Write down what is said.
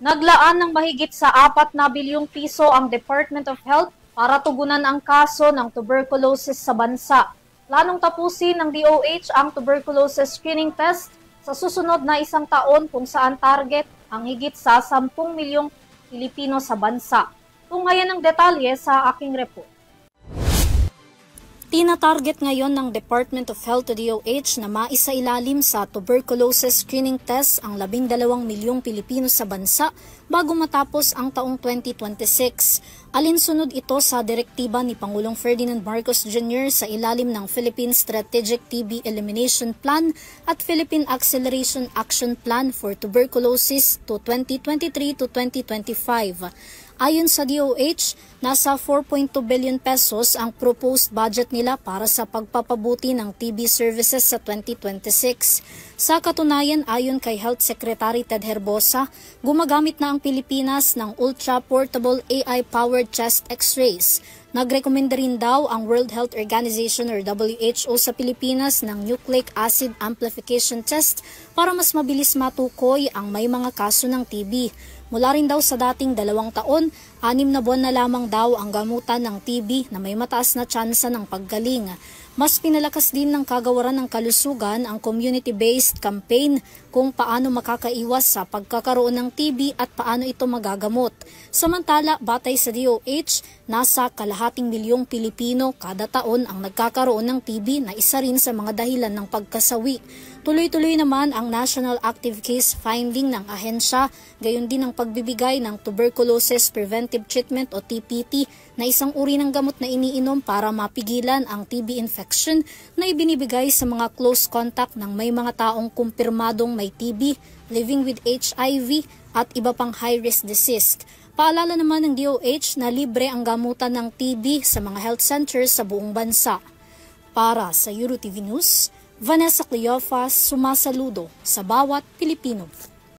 Naglaan ng mahigit sa 4 na bilyong piso ang Department of Health para tugunan ang kaso ng tuberculosis sa bansa. Planong tapusin ng DOH ang tuberculosis screening test sa susunod na isang taon kung saan target ang higit sa 10 milyong Pilipino sa bansa. Tunghayan ang detalye sa aking report. Tina-target ngayon ng Department of Health o DOH na maisailalim sa tuberculosis screening test ang 12 milyong Pilipino sa bansa bago matapos ang taong 2026. Alinsunod ito sa direktiba ni Pangulong Ferdinand Marcos Jr. sa ilalim ng Philippine Strategic TB Elimination Plan at Philippine Acceleration Action Plan for Tuberculosis to 2023 to 2025. Ayon sa DOH, nasa 4.2 billion pesos ang proposed budget nila para sa pagpapabuti ng TB services sa 2026. Sa katunayan, ayon kay Health Secretary Ted Herbosa, gumagamit na ang Pilipinas ng ultra-portable AI-powered chest x-rays. Nagrekomenda rin daw ang World Health Organization or WHO sa Pilipinas ng nucleic acid amplification test para mas mabilis matukoy ang may mga kaso ng TB. Mula rin daw sa dating 2 taon, 6 na buwan na lamang daw ang gamutan ng TB na may mataas na tsansa ng paggaling. Mas pinalakas din ng Kagawaran ng Kalusugan ang community-based campaign kung paano makakaiwas sa pagkakaroon ng TB at paano ito magagamot. Samantala, batay sa DOH, nasa 250 milyong Pilipino kada taon ang nagkakaroon ng TB na isa rin sa mga dahilan ng pagkasawi. Tuloy-tuloy naman ang National Active Case Finding ng ahensya, gayon din ang pagbibigay ng Tuberculosis Preventive Treatment o TPT na isang uri ng gamot na iniinom para mapigilan ang TB infection na ibinibigay sa mga close contact ng may mga taong kumpirmadong may TB, living with HIV at iba pang high-risk disease. Paalala naman ng DOH na libre ang gamutan ng TB sa mga health centers sa buong bansa. Para sa EuroTV News, Vanessa Cleofas, sumasaludo sa bawat Pilipino.